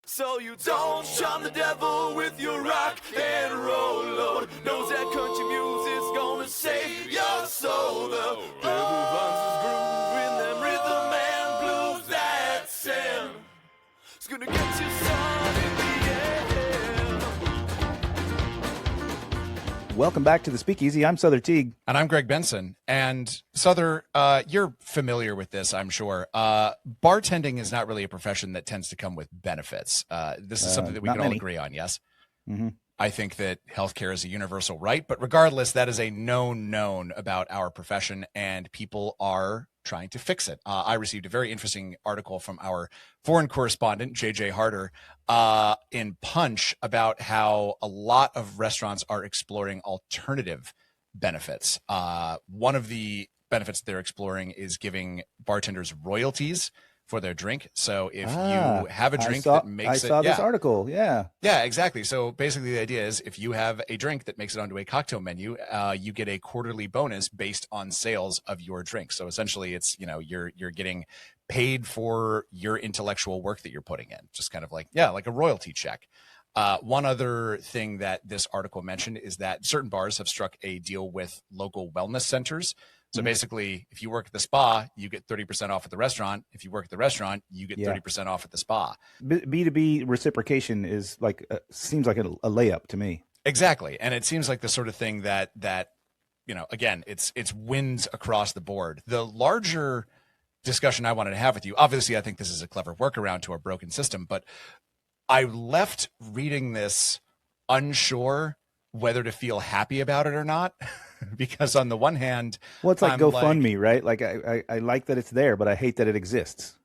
So you don't charm the devil with your rock and roll load. Knows that country music's gonna save your soul. The devil finds his groove in them rhythm and blues that send. It's gonna get you sun in the end. Welcome back to the Speakeasy. I'm Souther Teague. And I'm Greg Benson. And Souther, you're familiar with this, I'm sure. Bartending is not really a profession that tends to come with benefits. This is something that we can all agree on, yes? Mm-hmm. I think that healthcare is a universal right, but regardless, that is a known about our profession, and people are trying to fix it. I received a very interesting article from our foreign correspondent, JJ Harder, in Punch about how a lot of restaurants are exploring alternative benefits. One of the benefits they're exploring is giving bartenders royalties for their drink. So if you have a drink that makes it... I saw this article, yeah. Yeah, exactly. So basically the idea is if you have a drink that makes it onto a cocktail menu, you get a quarterly bonus based on sales of your drink. So essentially it's, you're getting paid for your intellectual work that you're putting in. Just kind of like a royalty check. One other thing that this article mentioned is that certain bars have struck a deal with local wellness centers. So basically, if you work at the spa, you get 30% off at the restaurant. If you work at the restaurant, you get 30% off at the spa. B2B reciprocation is seems like a layup to me. Exactly. And it seems like the sort of thing that again, it's wins across the board. The larger discussion I wanted to have with you, obviously, I think this is a clever workaround to our broken system, but I left reading this unsure whether to feel happy about it or not. Because on the one hand, well, it's like GoFundMe, right? Like I like that it's there, but I hate that it exists.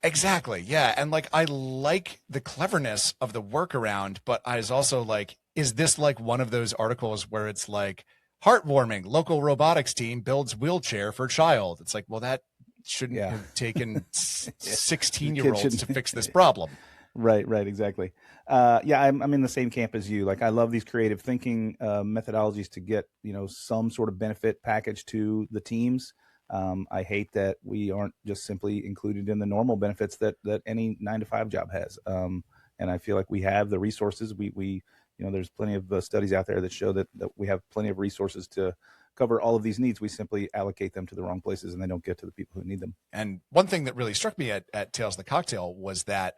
Exactly. Yeah. And I like the cleverness of the workaround, but I was also like, is this like one of those articles where it's like heartwarming, local robotics team builds wheelchair for child? It's like, well, that shouldn't have taken 16-year-olds to fix this problem. Right, exactly. I'm in the same camp as you. Like, I love these creative thinking methodologies to get, some sort of benefit package to the teams. I hate that we aren't just simply included in the normal benefits that any 9-to-5 job has. And I feel like we have the resources. We there's plenty of studies out there that show that we have plenty of resources to cover all of these needs. We simply allocate them to the wrong places and they don't get to the people who need them. And one thing that really struck me at Tales of the Cocktail was that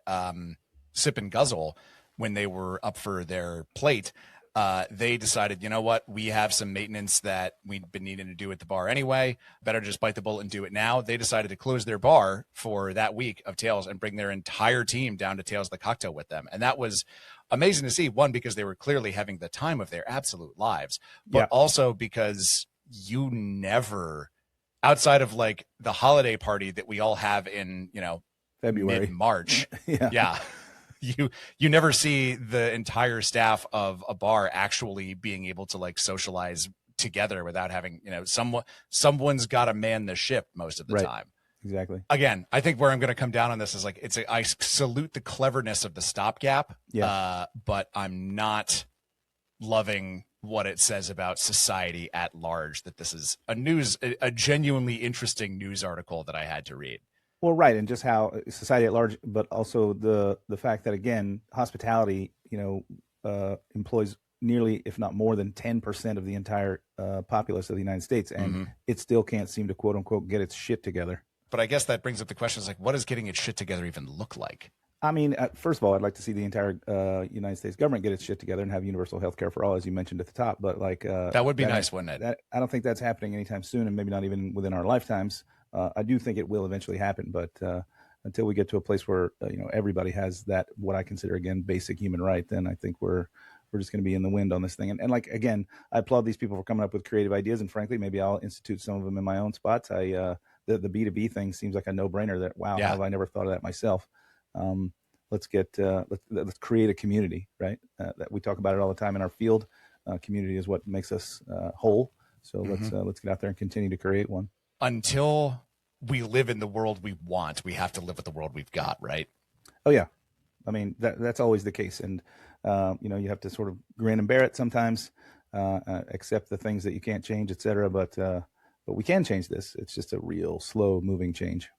Sip and Guzzle, when they were up for their plate, they decided, you know what, we have some maintenance that we've been needing to do at the bar anyway. Better just bite the bullet and do it now. They decided to close their bar for that week of Tales and bring their entire team down to Tales of the Cocktail with them. And that was amazing to see, one, because they were clearly having the time of their absolute lives, but also because you never, outside of like the holiday party that we all have in, February, mid-March. You never see the entire staff of a bar actually being able to like socialize together without having, someone's got to man the ship most of the time. Exactly. Again, I think where I'm going to come down on this is like, I salute the cleverness of the stopgap, but I'm not loving what it says about society at large, that this is a genuinely interesting news article that I had to read. Well, right, and just how society at large, but also the fact that, again, hospitality, employs nearly, if not more than 10% of the entire populace of the United States, and it still can't seem to, quote unquote, get its shit together. But I guess that brings up the question: like, what does getting its shit together even look like? I mean, first of all, I'd like to see the entire United States government get its shit together and have universal health care for all, as you mentioned at the top. But that would be nice, wouldn't it? I don't think that's happening anytime soon, and maybe not even within our lifetimes. I do think it will eventually happen, but until we get to a place where everybody has that, what I consider, again, basic human right, then I think we're just going to be in the wind on this thing. And like, again, I applaud these people for coming up with creative ideas, and frankly, maybe I'll institute some of them in my own spots. The B2B thing seems like a no-brainer. That how have I never thought of that myself? Let's create a community, right? That we talk about it all the time in our field. Community is what makes us whole. So let's get out there and continue to create one. Until we live in the world we want, we have to live with the world we've got, right? Oh yeah, I mean that's always the case, and you have to sort of grin and bear it sometimes, accept the things that you can't change, etc. But we can change this. It's just a real slow moving change.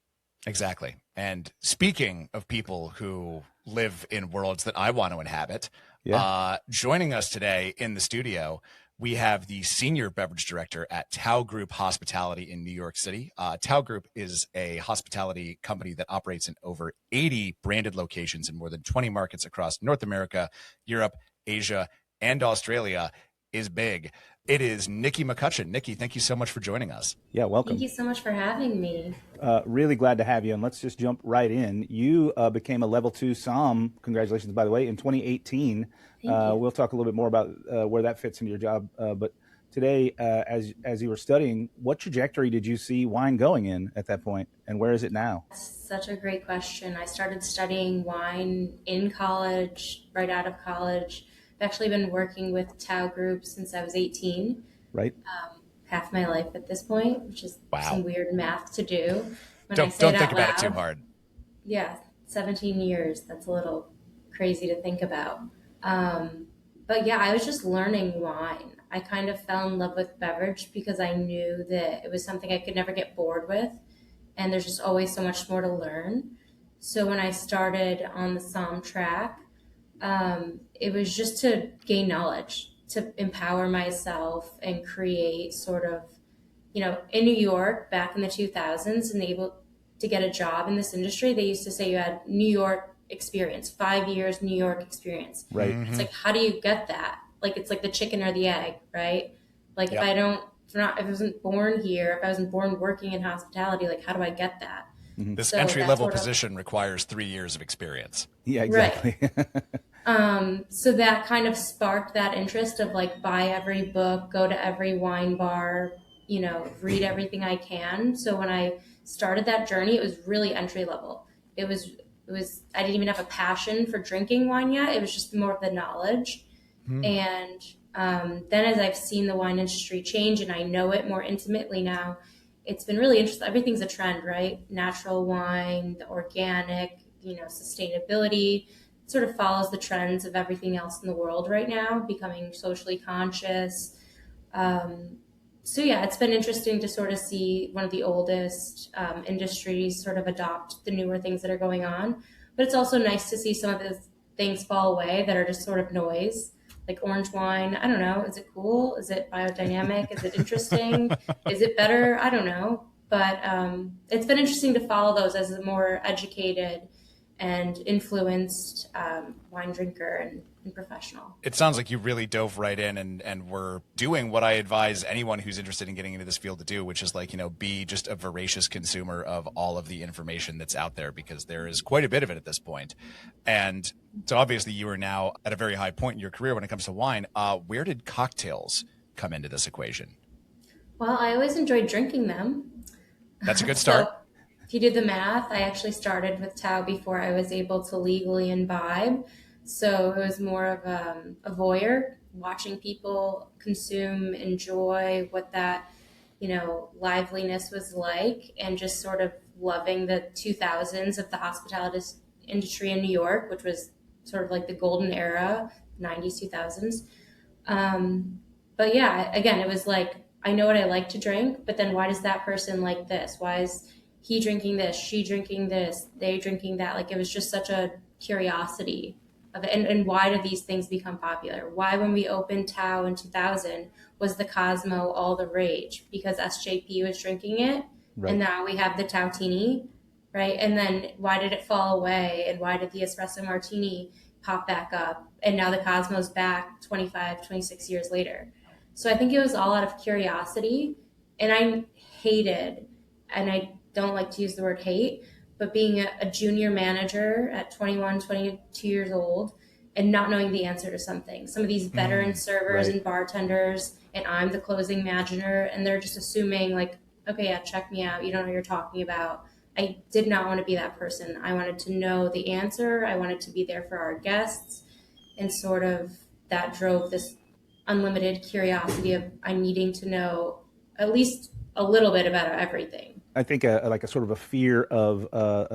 Exactly. And speaking of people who live in worlds that I want to inhabit. Yeah. Joining us today in the studio, we have the senior beverage director at Tao Group Hospitality in New York City. Tao Group is a hospitality company that operates in over 80 branded locations in more than 20 markets across North America, Europe, Asia, and Australia. Is big. It is Nikki McCutcheon. Nikki, thank you so much for joining us. Yeah, welcome. Thank you so much for having me. Really glad to have you. And let's just jump right in. You became a level 2 SOM, congratulations, by the way, in 2018. Thank you. We'll talk a little bit more about where that fits into your job. But today, as you were studying, what trajectory did you see wine going in at that point, and where is it now? That's such a great question. I started studying wine in college, right out of college. I've actually been working with Tao Group since I was 18. Right. Half my life at this point, which is some weird math to do. When don't think about it too hard. Yeah, 17 years. That's a little crazy to think about. But yeah, I was just learning wine. I kind of fell in love with beverage because I knew that it was something I could never get bored with. And there's just always so much more to learn. So when I started on the SOM track, it was just to gain knowledge, to empower myself and create sort of, in New York back in the 2000s and able to get a job in this industry, they used to say you had New York experience, 5 years New York experience. Right. Mm-hmm. It's like, how do you get that? Like, it's like the chicken or the egg, right? Like, Yep. if I wasn't born here, if I wasn't born working in hospitality, like, how do I get that? This So entry-level that's position requires 3 years of experience. Yeah, exactly. So that kind of sparked that interest of like buy every book, go to every wine bar, read everything I can. So when I started that journey, it was really entry level. It was I didn't even have a passion for drinking wine yet. It was just more of the knowledge. And then as I've seen the wine industry change and I know it more intimately now, it's been really interesting. Everything's a trend, right? Natural wine, the organic, sustainability. Sort of follows the trends of everything else in the world right now, becoming socially conscious. So yeah, it's been interesting to sort of see one of the oldest industries sort of adopt the newer things that are going on. But it's also nice to see some of those things fall away that are just sort of noise, like orange wine. I don't know. Is it cool? Is it biodynamic? Is it interesting? Is it better? I don't know. But it's been interesting to follow those as a more educated and influenced wine drinker and professional. It sounds like you really dove right in and were doing what I advise anyone who's interested in getting into this field to do, which is be just a voracious consumer of all of the information that's out there, because there is quite a bit of it at this point. And so obviously you are now at a very high point in your career when it comes to wine. Where did cocktails come into this equation? Well, I always enjoyed drinking them. That's a good start. So, if you do the math, I actually started with Tao before I was able to legally imbibe. So it was more of a voyeur, watching people consume, enjoy what that, liveliness was like, and just sort of loving the 2000s of the hospitality industry in New York, which was sort of like the golden era, 90s, 2000s. But yeah, again, it was like, I know what I like to drink, but then why does that person like this? Why is he drinking this, she drinking this, they drinking that? Like, it was just such a curiosity of it. And why do these things become popular? Why, when we opened Tao in 2000, was the Cosmo all the rage? Because SJP was drinking it, Right. And now we have the Tautini, right? And then why did it fall away? And why did the Espresso Martini pop back up? And now the Cosmo's back 25, 26 years later. So I think it was all out of curiosity. And I hated, and I don't like to use the word hate, but being a junior manager at 21, 22 years old and not knowing the answer to something. Some of these veteran servers Right. and bartenders, and I'm the closing manager, and they're just assuming like, okay, yeah, check me out. You don't know what you're talking about. I did not want to be that person. I wanted to know the answer. I wanted to be there for our guests. And sort of that drove this unlimited curiosity of I needing to know at least a little bit about everything. I think like a sort of a fear of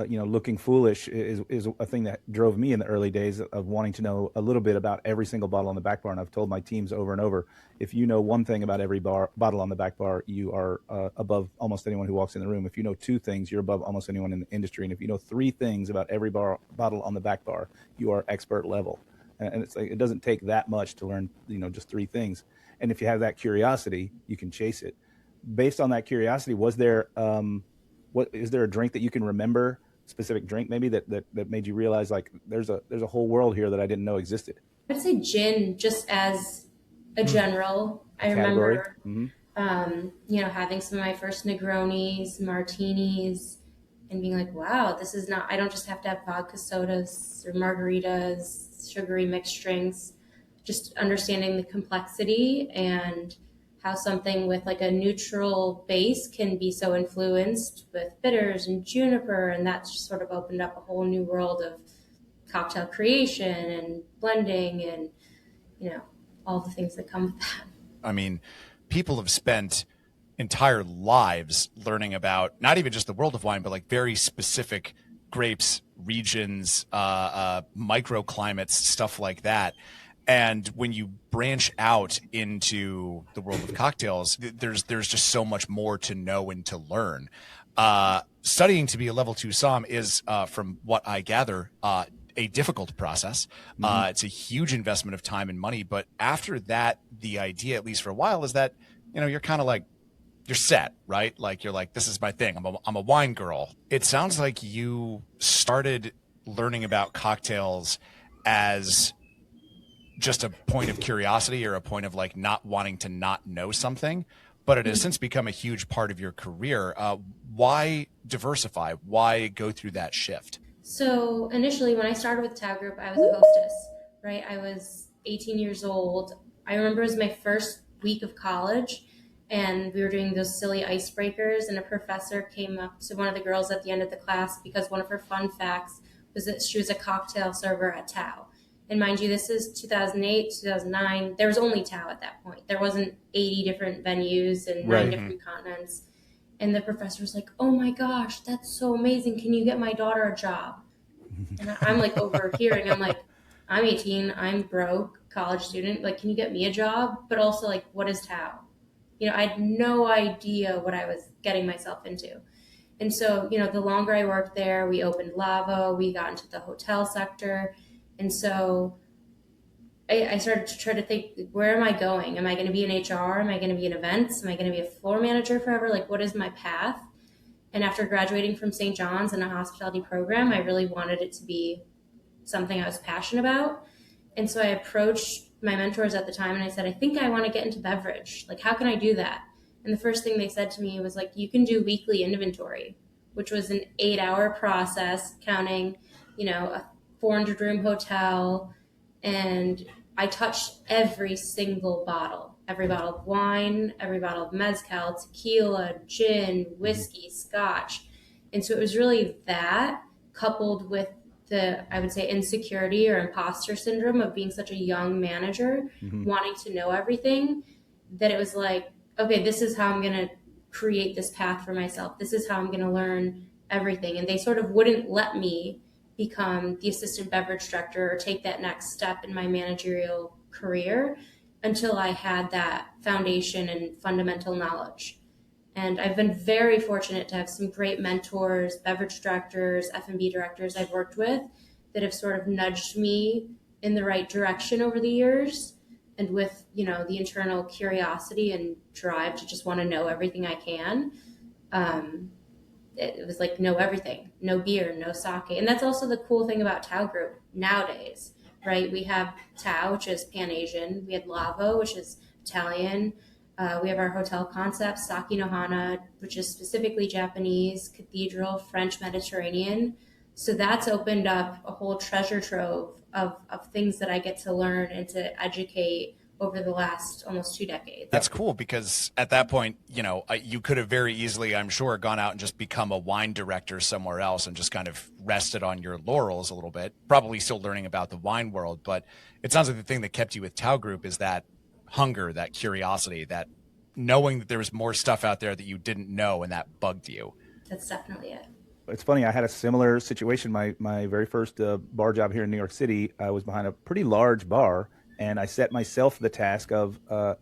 looking foolish is a thing that drove me in the early days of wanting to know a little bit about every single bottle on the back bar. And I've told my teams over and over, if you know one thing about every bottle on the back bar, you are above almost anyone who walks in the room. If you know two things, you're above almost anyone in the industry. And if you know three things about every bottle on the back bar, you are expert level. And it's like, it doesn't take that much to learn, just three things. And if you have that curiosity, you can chase it. Based on that curiosity, is there a drink that you can remember, specific drink maybe that made you realize like there's a whole world here that I didn't know existed? I'd say gin, just as a general. I Category. remember, having some of my first Negronis, martinis, and being like, wow, this is not, I don't just have to have vodka sodas or margaritas, sugary mixed drinks, just understanding the complexity and how something with like a neutral base can be so influenced with bitters and juniper. And that's just sort of opened up a whole new world of cocktail creation and blending and, all the things that come with that. I mean, people have spent entire lives learning about not even just the world of wine, but like very specific grapes, regions, microclimates, stuff like that. And when you branch out into the world of cocktails, there's just so much more to know and to learn. Studying to be a level 2 somm is, from what I gather, a difficult process. It's a huge investment of time and money. But after that, the idea, at least for a while, is that, you're kind of like, you're set, right? Like, you're like, this is my thing. I'm a wine girl. It sounds like you started learning about cocktails as just a point of curiosity or a point of like not wanting to not know something, but it has since become a huge part of your career. Why diversify? Why go through that shift? So initially when I started with Tao Group, I was a hostess, right? I was 18 years old. I remember it was my first week of college and we were doing those silly icebreakers and a professor came up to one of the girls at the end of the class because one of her fun facts was that she was a cocktail server at Tao. And mind you, this is 2008, 2009. There was only Tao at that point. There wasn't 80 different venues and 9 different continents. And the professor was like, oh my gosh, that's so amazing. Can you get my daughter a job? And I'm like overhearing. I'm like, I'm 18. I'm broke, college student. Like, can you get me a job? But also like, what is Tao? I had no idea what I was getting myself into. And so, the longer I worked there, we opened Lavo, we got into the hotel sector. And so I started to try to think, where am I going? Am I going to be in HR? Am I going to be in events? Am I going to be a floor manager forever? Like, what is my path? And after graduating from St. John's in a hospitality program, I really wanted it to be something I was passionate about. And so I approached my mentors at the time and I said, I think I want to get into beverage. Like, how can I do that? And the first thing they said to me was like, you can do weekly inventory, which was an 8-hour process counting, a 400-room hotel, and I touched every single bottle, every bottle of wine, every bottle of mezcal, tequila, gin, whiskey, scotch. And so it was really that coupled with the, I would say, insecurity or imposter syndrome of being such a young manager, wanting to know everything, that it was like, okay, this is how I'm going to create this path for myself. This is how I'm going to learn everything. And they sort of wouldn't let me become the assistant beverage director or take that next step in my managerial career until I had that foundation and fundamental knowledge. And I've been very fortunate to have some great mentors, beverage directors, F&B directors I've worked with that have sort of nudged me in the right direction over the years. And with, the internal curiosity and drive to just want to know everything I can, it was like know everything, no beer, no sake. And that's also the cool thing about Tao Group nowadays, right? We have Tao, which is Pan-Asian. We had Lavo, which is Italian. We have our hotel concept, Saki no Hana, which is specifically Japanese, Cathedral, French, Mediterranean. So that's opened up a whole treasure trove of things that I get to learn and to educate over the last almost 2 decades. That's cool because at that point, you could have very easily, I'm sure, gone out and just become a wine director somewhere else and just kind of rested on your laurels a little bit, probably still learning about the wine world. But it sounds like the thing that kept you with Tao Group is that hunger, that curiosity, that knowing that there was more stuff out there that you didn't know and that bugged you. That's definitely it. It's funny. I had a similar situation. My very first bar job here in New York City, I was behind a pretty large bar, and I set myself the task of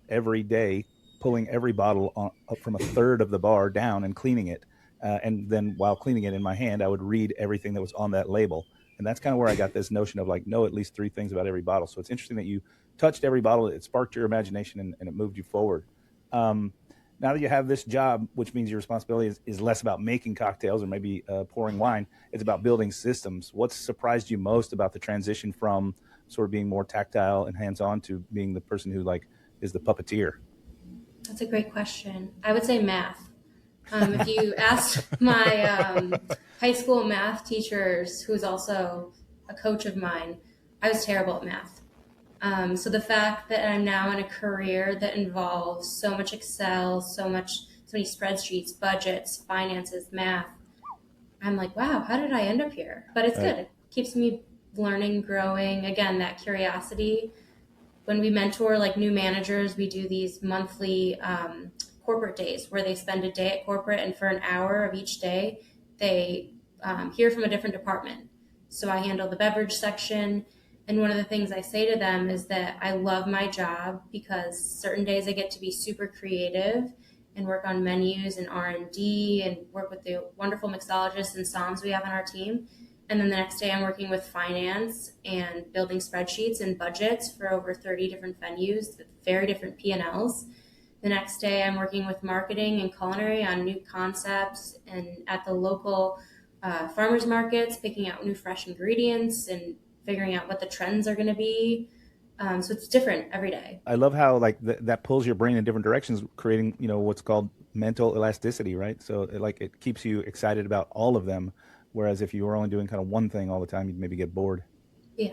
every day pulling every bottle up from a third of the bar down and cleaning it. And then while cleaning it in my hand, I would read everything that was on that label. And that's kind of where I got this notion of like, know at least 3 things about every bottle. So it's interesting that you touched every bottle. It sparked your imagination and it moved you forward. Now that you have this job, which means your responsibility is less about making cocktails or maybe pouring wine, it's about building systems. What's surprised you most about the transition from sort of being more tactile and hands-on to being the person who like is the puppeteer? That's a great question. I would say math. If you asked my high school math teachers, who's also a coach of mine, I was terrible at math. So the fact that I'm now in a career that involves so much Excel, so many spreadsheets, budgets, finances, math, I'm like, wow, how did I end up here? But it's good. It keeps me learning, growing. Again, that curiosity. When we mentor like new managers, we do these monthly corporate days where they spend a day at corporate, and for an hour of each day, they hear from a different department. So I handle the beverage section. And one of the things I say to them is that I love my job because certain days I get to be super creative and work on menus and R&D and work with the wonderful mixologists and somms we have on our team. And then the next day I'm working with finance and building spreadsheets and budgets for over 30 different venues with very different P&Ls. The next day I'm working with marketing and culinary on new concepts and at the local farmers markets, picking out new fresh ingredients and figuring out what the trends are going to be. So it's different every day. I love how like that pulls your brain in different directions, creating, what's called mental elasticity, right? So it keeps you excited about all of them. Whereas if you were only doing kind of one thing all the time, you'd maybe get bored. Yeah,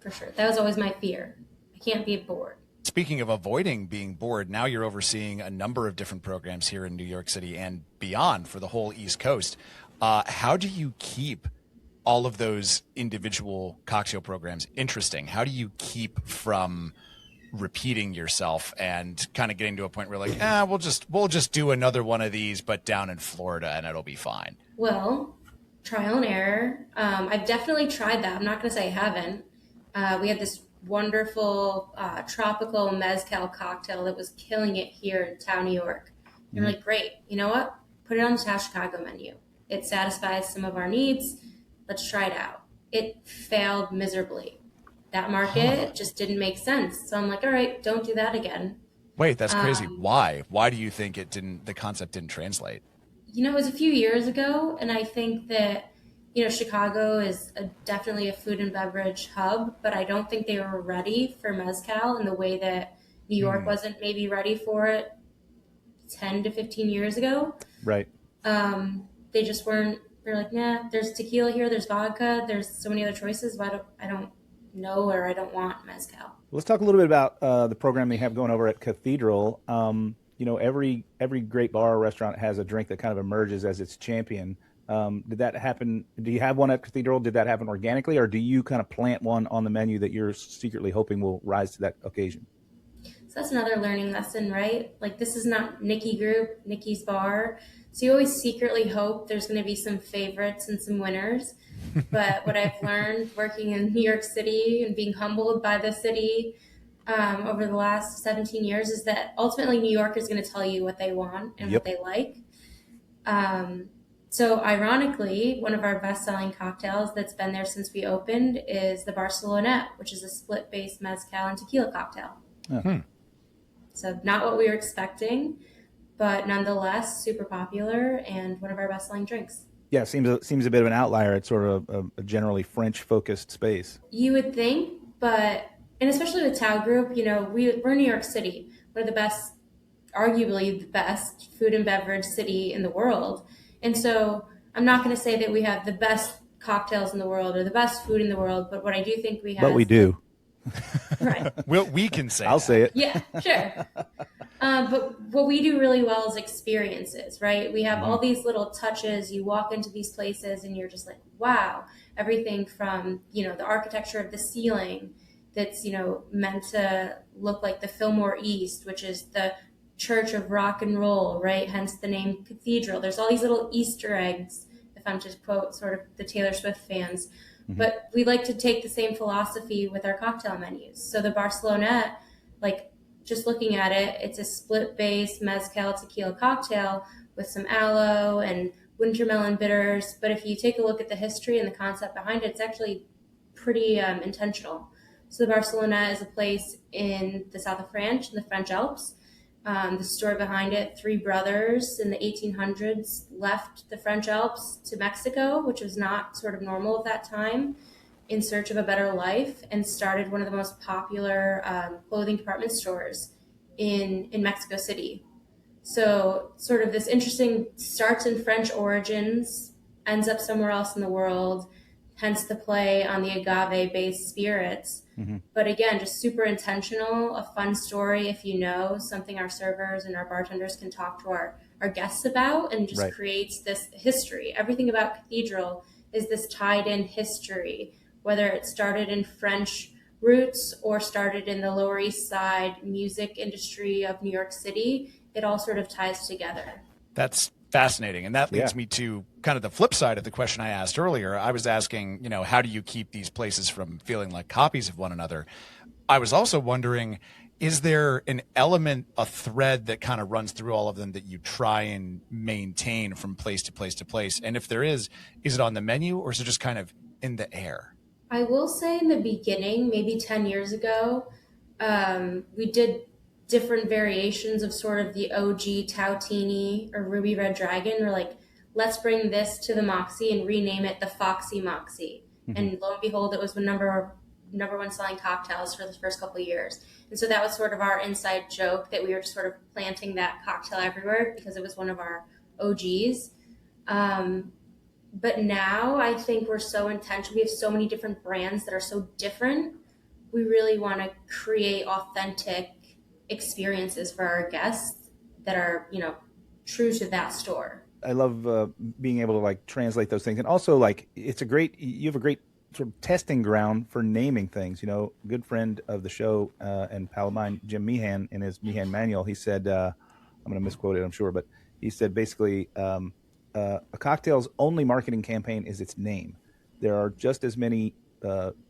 for sure. That was always my fear. I can't be bored. Speaking of avoiding being bored, now you're overseeing a number of different programs here in New York City and beyond for the whole East Coast. How do you keep all of those individual cocktail programs interesting? How do you keep from repeating yourself and kind of getting to a point where like, we'll just do another one of these, but down in Florida and it'll be fine? Well, trial and error. I've definitely tried that. I'm not going to say I haven't. We had this wonderful tropical mezcal cocktail that was killing it here in town, New York. And we're like, great. You know what? Put it on the Tao Chicago menu. It satisfies some of our needs. Let's try it out. It failed miserably. That market just didn't make sense. So I'm like, all right, don't do that again. Wait, that's crazy. Why? Why do you think the concept didn't translate? It was a few years ago, and I think that, Chicago is definitely a food and beverage hub, but I don't think they were ready for mezcal in the way that New York wasn't maybe ready for it 10 to 15 years ago. Right. They just weren't. They're like, nah, there's tequila here, there's vodka, there's so many other choices. I don't know, or I don't want mezcal. Let's talk a little bit about the program they have going over at Cathedral. Every great bar or restaurant has a drink that kind of emerges as its champion. Did that happen? Do you have one at Cathedral? Did that happen organically, or do you kind of plant one on the menu that you're secretly hoping will rise to that occasion? So that's another learning lesson, right? Like, this is not Nikki Group, Nikki's bar. So you always secretly hope there's going to be some favorites and some winners. But what I've learned working in New York City and being humbled by the city over the last 17 years is that ultimately New York is going to tell you what they want and what they like. So ironically, one of our best-selling cocktails that's been there since we opened is the Barcelonette, which is a split-based mezcal and tequila cocktail. So not what we were expecting, but nonetheless super popular and one of our best-selling drinks. Yeah, it seems a bit of an outlier. It's sort of a generally French-focused space. You would think, and especially with Tao Group, we're in New York City. We're arguably the best food and beverage city in the world. And so I'm not going to say that we have the best cocktails in the world or the best food in the world, but what I do think we have. But we do. Right. We can say I'll that. say it. Yeah, sure. But what we do really well is experiences, right? We have all these little touches. You walk into these places and you're just like, wow, everything from, the architecture of the ceiling that's, meant to look like the Fillmore East, which is the church of rock and roll, right? Hence the name Cathedral. There's all these little Easter eggs, if I'm just quote sort of the Taylor Swift fans. But we like to take the same philosophy with our cocktail menus. So the Barcelonette, like just looking at it, it's a split base mezcal tequila cocktail with some aloe and winter melon bitters. But if you take a look at the history and the concept behind it, it's actually pretty intentional. So the Barcelonette is a place in the south of France, in the French Alps. The story behind it, three brothers in the 1800s left the French Alps to Mexico, which was not sort of normal at that time, in search of a better life, and started one of the most popular clothing department stores in Mexico City. So sort of this interesting starts in French origins, ends up somewhere else in the world, hence the play on the agave-based spirits. But again, just super intentional, a fun story if you know, something our servers and our bartenders can talk to our guests about, and just creates this history. Everything about Cathedral is this tied in history, whether it started in French roots or started in the Lower East Side music industry of New York City. It all sort of ties together. That's fascinating. And that leads me to kind of the flip side of the question I asked earlier. I was asking, you know, how do you keep these places from feeling like copies of one another? I was also wondering, is there an element, a thread that kind of runs through all of them that you try and maintain from place to place to place? And if there is it on the menu, or is it just kind of in the air? I will say in the beginning, maybe 10 years ago, we did different variations of sort of the OG Tautini or Ruby Red Dragon. We're like, let's bring this to the Moxie and rename it the Foxy Moxie. And lo and behold, it was the number one selling cocktails for the first couple of years. And so that was sort of our inside joke, that we were just sort of planting that cocktail everywhere because it was one of our OGs. But now I think we're so intentional. We have so many different brands that are so different. We really want to create authentic experiences for our guests that are, you know, true to that store. I love being able to like translate those things, and also like you have a great sort of testing ground for naming things. You know, good friend of the show and pal of mine, Jim Meehan, in his Meehan manual, he said, I'm going to misquote it, I'm sure, but he said basically a cocktail's only marketing campaign is its name. There are just as many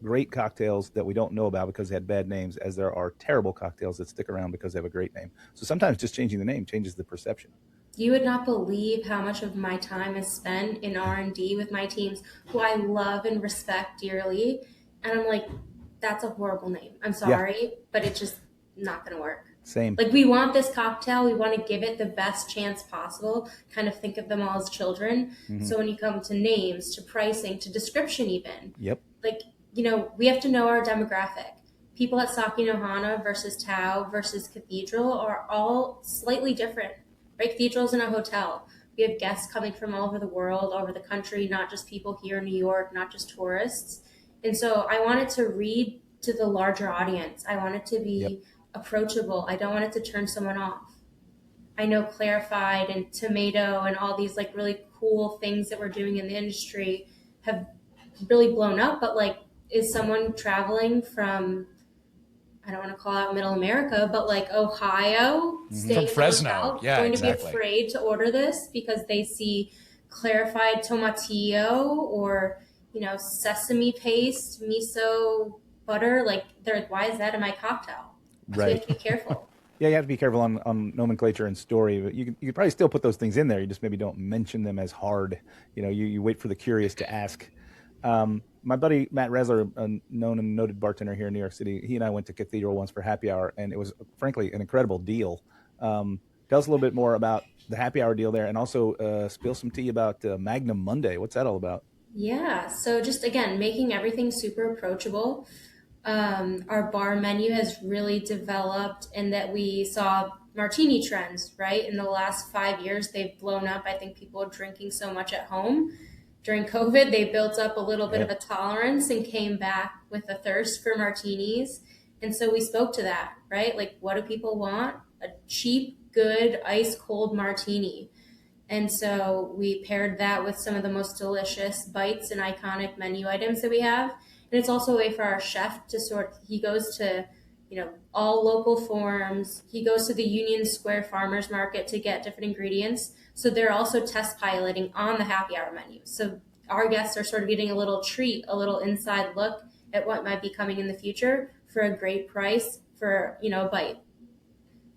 great cocktails that we don't know about because they had bad names as there are terrible cocktails that stick around because they have a great name. So sometimes just changing the name changes the perception. You would not believe how much of my time is spent in R&D with my teams, who I love and respect dearly. And I'm like, that's a horrible name. I'm sorry, but it's just not going to work. Same. Like, we want this cocktail. We want to give it the best chance possible. Kind of think of them all as children. So when you come to names, to pricing, to description even. Like, you know, we have to know our demographic. People at Sake no Hana versus Tao versus Cathedral are all slightly different, right? Cathedral's in a hotel. We have guests coming from all over the world, all over the country, not just people here in New York, not just tourists. And so I want it to read to the larger audience. I want it to be approachable. I don't want it to turn someone off. I know Clarified and Tomato and all these like really cool things that we're doing in the industry have really blown up, but like, is someone traveling from, I don't want to call out Middle America, but like Ohio, staying from Fresno, hotel, going to be afraid to order this because they see Clarified Tomatillo or, you know, sesame paste, miso butter? Like, why is that in my cocktail? So you have to be careful. Yeah, you have to be careful on nomenclature and story, but you can probably still put those things in there. You just maybe don't mention them as hard. You know, you wait for the curious to ask. My buddy Matt Resler, a known and noted bartender here in New York City, he and I went to Cathedral once for happy hour, and it was frankly an incredible deal. Tell us a little bit more about the happy hour deal there, and also spill some tea about Magnum Monday. What's that all about? Yeah, so just again, making everything super approachable. Our bar menu has really developed in that we saw martini trends, right? In the last 5 years, they've blown up. I think people are drinking so much at home. During COVID, they built up a little bit of a tolerance and came back with a thirst for martinis. And so we spoke to that, right? Like, what do people want? A cheap, good, ice cold martini. And so we paired that with some of the most delicious bites and iconic menu items that we have. And it's also a way for our chef to he goes to all local forms. He goes to the Union Square Farmers Market to get different ingredients. So they're also test piloting on the happy hour menu. So our guests are sort of getting a little treat, a little inside look at what might be coming in the future for a great price for, a bite.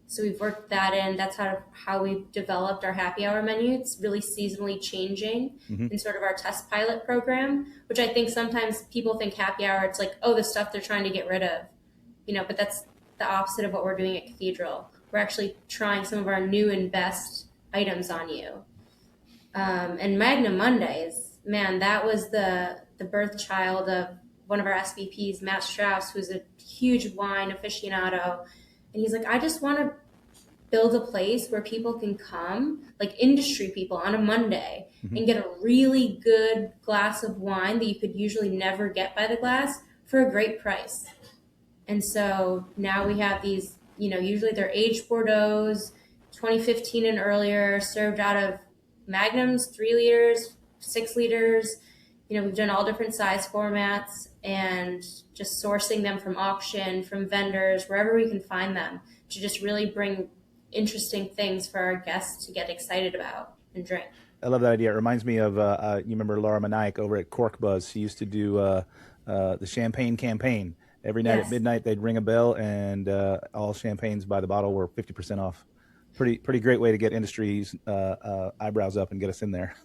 So we've worked that in. That's how we've developed our happy hour menu. It's really seasonally changing in sort of our test pilot program, which I think sometimes people think happy hour, it's like, oh, the stuff they're trying to get rid of, but that's the opposite of what we're doing at Cathedral. We're actually trying some of our new and best items on you. And Magnum Mondays, man, that was the birth child of one of our SVPs, Matt Strauss, who's a huge wine aficionado. And he's like, I just want to build a place where people can come, like industry people, on a Monday and get a really good glass of wine that you could usually never get by the glass for a great price. And so now we have these, usually they're aged Bordeaux's, 2015 and earlier, served out of Magnums, 3 liters, 6 liters. We've done all different size formats and just sourcing them from auction, from vendors, wherever we can find them, to just really bring interesting things for our guests to get excited about and drink. I love that idea. It reminds me of, you remember Laura Maniac over at Cork Buzz. She used to do the champagne campaign. Every night at midnight, they'd ring a bell, and all champagnes by the bottle were 50% off. Pretty great way to get industry's eyebrows up and get us in there.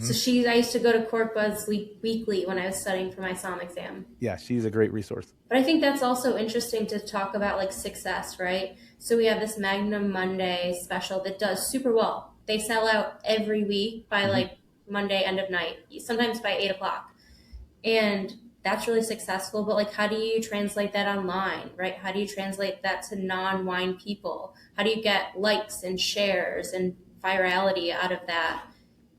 So I used to go to Cork Buzz weekly when I was studying for my SOM exam. Yeah, she's a great resource. But I think that's also interesting to talk about, like, success, right? So we have this Magnum Monday special that does super well. They sell out every week by like Monday end of night, sometimes by 8 o'clock. And that's really successful. But like, how do you translate that online, right? How do you translate that to non-wine people? How do you get likes and shares and virality out of that?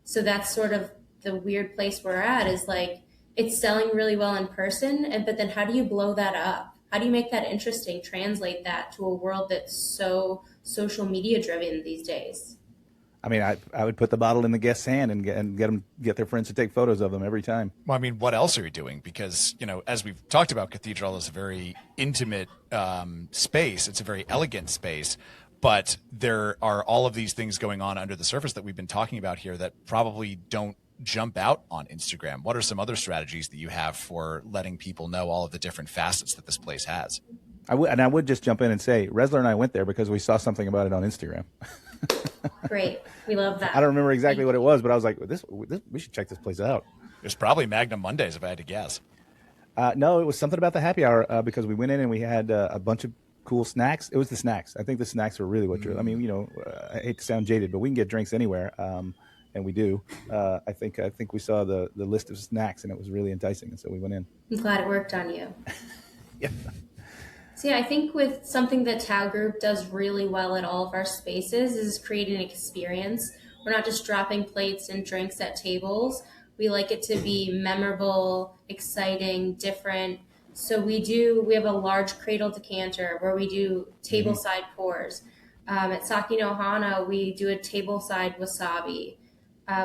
So that's sort of the weird place we're at, is like, it's selling really well in person, but then how do you blow that up? How do you make that interesting, translate that to a world that's so social media driven these days? I mean, I would put the bottle in the guest's hand and get their friends to take photos of them every time. Well, I mean, what else are you doing? Because, as we've talked about, Cathedral is a very intimate space. It's a very elegant space. But there are all of these things going on under the surface that we've been talking about here that probably don't jump out on Instagram. What are some other strategies that you have for letting people know all of the different facets that this place has? I would just jump in and say, Resler and I went there because we saw something about it on Instagram. Great. We love that. I don't remember exactly what it was, but I was like, we should check this place out. It was probably Magnum Mondays, if I had to guess. No, it was something about the happy hour because we went in and we had a bunch of cool snacks. It was the snacks. I think the snacks were really what drew. I mean, I hate to sound jaded, but we can get drinks anywhere, and we do. I think we saw the list of snacks, and it was really enticing, and so we went in. I'm glad it worked on you. Yeah. So yeah, I think with something that Tao Group does really well at all of our spaces is creating an experience. We're not just dropping plates and drinks at tables. We like it to be memorable, exciting, different. So we have a large cradle decanter where we do tableside pours. At Saki no Hana, we do a tableside wasabi.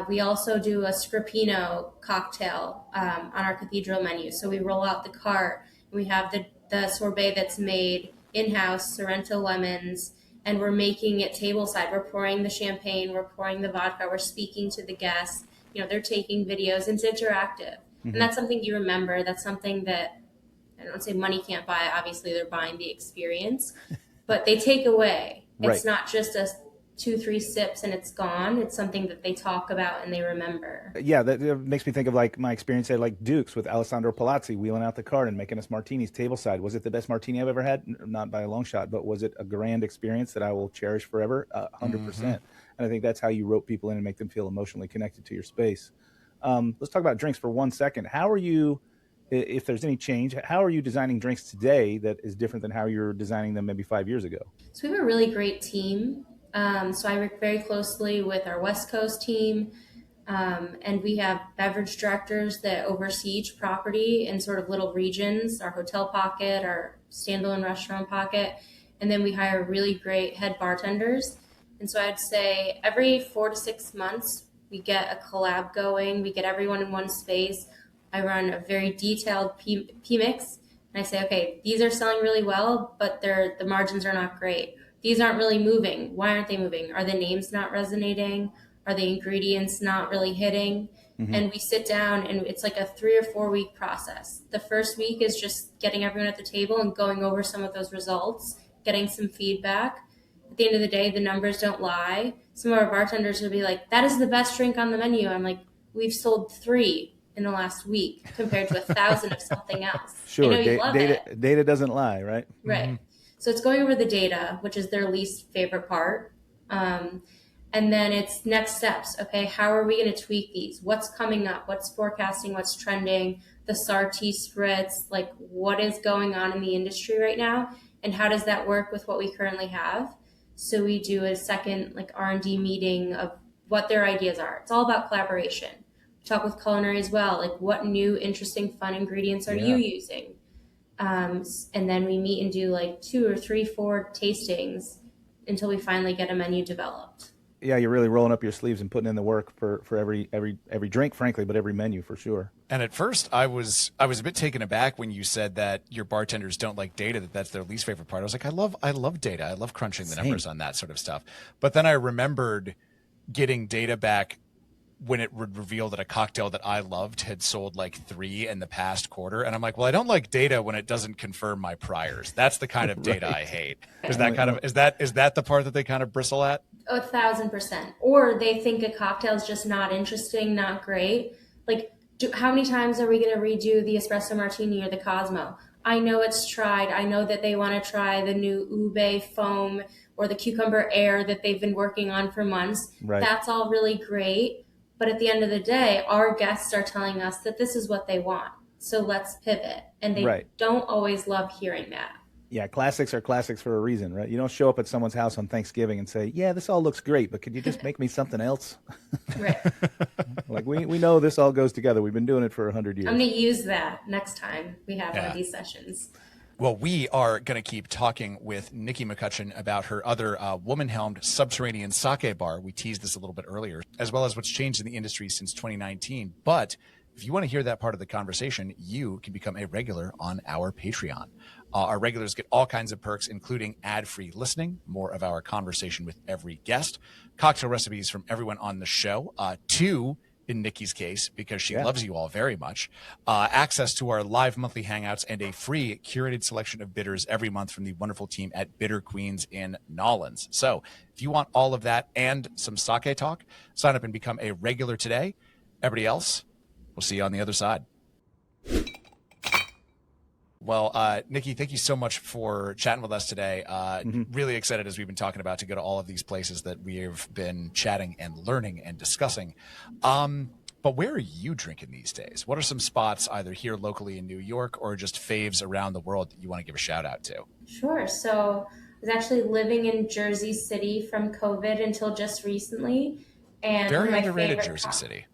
We also do a scrapino cocktail on our Cathedral menu. So we roll out the cart. We have the sorbet that's made in-house, Sorrento lemons, and we're making it tableside. We're pouring the champagne, we're pouring the vodka, we're speaking to the guests. They're taking videos, and it's interactive. And that's something you remember. That's something that, I don't say money can't buy. Obviously, they're buying the experience, but they take away. Right. It's not just a 2-3 sips and it's gone. It's something that they talk about and they remember. Yeah, that makes me think of like my experience at like Duke's with Alessandro Palazzi wheeling out the cart and making us martinis tableside. Was it the best martini I've ever had? Not by a long shot, but was it a grand experience that I will cherish forever? 100%. And I think that's how you rope people in and make them feel emotionally connected to your space. Let's talk about drinks for 1 second. How are you, if there's any change, how are you designing drinks today that is different than how you were designing them maybe 5 years ago? So we have a really great team. So I work very closely with our West Coast team, and we have beverage directors that oversee each property in sort of little regions, our hotel pocket, our standalone restaurant pocket, and then we hire really great head bartenders. And so I'd say every 4 to 6 months, we get a collab going, we get everyone in one space. I run a very detailed P-mix And I say, okay, these are selling really well, but the margins are not great. These aren't really moving. Why aren't they moving? Are the names not resonating? Are the ingredients not really hitting? Mm-hmm. And we sit down, and it's like a 3 or 4 week process. The first week is just getting everyone at the table and going over some of those results, getting some feedback. At the end of the day, the numbers don't lie. Some of our bartenders will be like, that is the best drink on the menu. I'm like, we've sold 3 in the last week compared to 1,000 of something else. Sure. I know you love it. Data doesn't lie, right? Right. Mm-hmm. So it's going over the data, which is their least favorite part. And then it's next steps. Okay, how are we going to tweak these? What's coming up? What's forecasting? What's trending? The SART spritz, like what is going on in the industry right now? And how does that work with what we currently have? So we do a second like R&D meeting of what their ideas are. It's all about collaboration. We talk with culinary as well. Like what new, interesting, fun ingredients are you using? And then we meet and do like 2 or 3, 4 tastings until we finally get a menu developed. Yeah, you're really rolling up your sleeves and putting in the work for every drink, frankly, but every menu for sure. And at first, I was a bit taken aback when you said that your bartenders don't like data, that's their least favorite part. I was like, I love data. I love crunching the numbers on that sort of stuff. But then I remembered getting data back when it would reveal that a cocktail that I loved had sold like 3 in the past quarter. And I'm like, well, I don't like data when it doesn't confirm my priors. That's the kind of data I hate. Is that the part that they kind of bristle at? 1,000%. Or they think a cocktail is just not interesting, not great. Like, how many times are we going to redo the espresso martini or the Cosmo? I know it's tried. I know that they want to try the new ube foam or the cucumber air that they've been working on for months. Right. That's all really great. But at the end of the day, our guests are telling us that this is what they want. So let's pivot. And they don't always love hearing that. Yeah, classics are classics for a reason, right? You don't show up at someone's house on Thanksgiving and say, yeah, this all looks great, but could you just make me something else? Right. Like, we know this all goes together. We've been doing it for 100 years. I'm going to use that next time we have one of these sessions. Well, we are going to keep talking with Nikki McCutcheon about her other woman-helmed subterranean sake bar. We teased this a little bit earlier, as well as what's changed in the industry since 2019. But if you want to hear that part of the conversation, you can become a regular on our Patreon. Our regulars get all kinds of perks, including ad-free listening, more of our conversation with every guest, cocktail recipes from everyone on the show, 2 in Nikki's case, because she loves you all very much, access to our live monthly hangouts, and a free curated selection of bitters every month from the wonderful team at Bitter Queens in Nolens. So if you want all of that and some sake talk, sign up and become a regular today. Everybody else, we'll see you on the other side. Well, Nikki, thank you so much for chatting with us today. Really excited, as we've been talking about, to go to all of these places that we have been chatting and learning and discussing. But where are you drinking these days? What are some spots either here locally in New York or just faves around the world that you want to give a shout out to? Sure. So I was actually living in Jersey City from COVID until just recently. And very underrated Jersey City.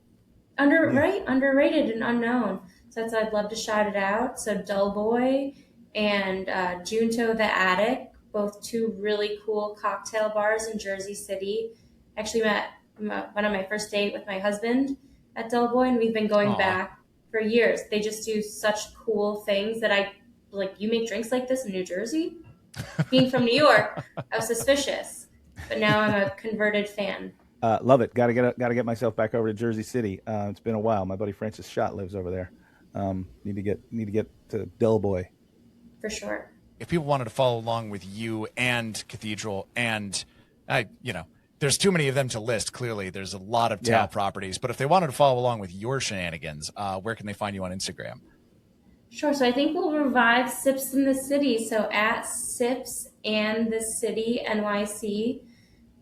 Right? Underrated and unknown. So I'd love to shout it out. So Dull Boy and Junto the Attic, both 2 really cool cocktail bars in Jersey City. Actually went on my first date with my husband at Dull Boy, and we've been going back for years. They just do such cool things that I like. You make drinks like this in New Jersey? Being from New York, I was suspicious, but now I'm a converted fan. Love it. Got to get myself back over to Jersey City. It's been a while. My buddy Francis Schott lives over there. Need to get to Del Boy. For sure. If people wanted to follow along with you and Cathedral and there's too many of them to list. Clearly there's a lot of Tao properties, but if they wanted to follow along with your shenanigans, where can they find you on Instagram? Sure. So I think we'll revive Sips in the City. So at Sips and the City NYC,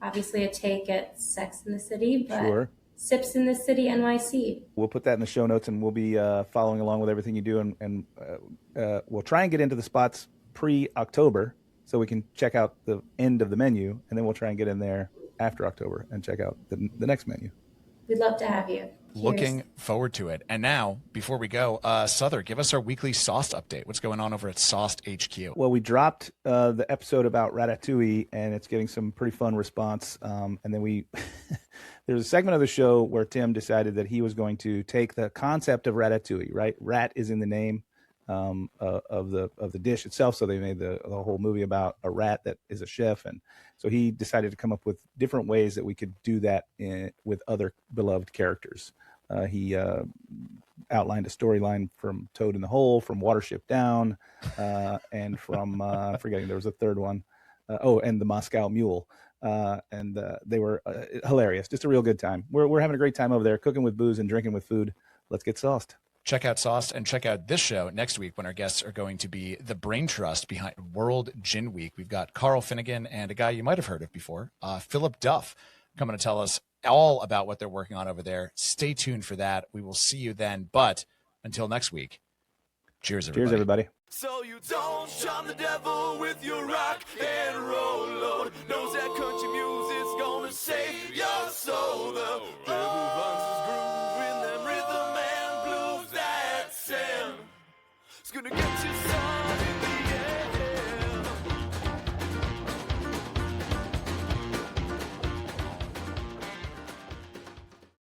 obviously a take at Sex in the City, but sure. Sips in the City NYC. We'll put that in the show notes, and we'll be following along with everything you do, and we'll try and get into the spots pre-October so we can check out the end of the menu, and then we'll try and get in there after October and check out the next menu. We'd love to have you. Cheers. Looking forward to it. And now, before we go, Souther, give us our weekly Sauced update. What's going on over at Sauced HQ? Well, we dropped the episode about Ratatouille, and it's getting some pretty fun response. And then there's a segment of the show where Tim decided that he was going to take the concept of Ratatouille, right? Rat is in the name. of the dish itself. So they made the whole movie about a rat that is a chef, and so he decided to come up with different ways that we could do that with other beloved characters. He outlined a storyline from Toad in the Hole, from Watership Down, and from forgetting there was a third one. And the Moscow Mule. And they were hilarious. Just a real good time. We're having a great time over there, cooking with booze and drinking with food. Let's get sauced. Check out Sauced and check out this show next week when our guests are going to be the brain trust behind World Gin Week. We've got Carl Finnegan and a guy you might have heard of before, Philip Duff, coming to tell us all about what they're working on over there. Stay tuned for that. We will see you then. But until next week, cheers, everybody. Cheers, everybody. So you don't charm the devil with your rock and roll load. Knows that country music's gonna save your soul. The devil runs his groove in them rhythm and blues that sound. It's gonna get you some.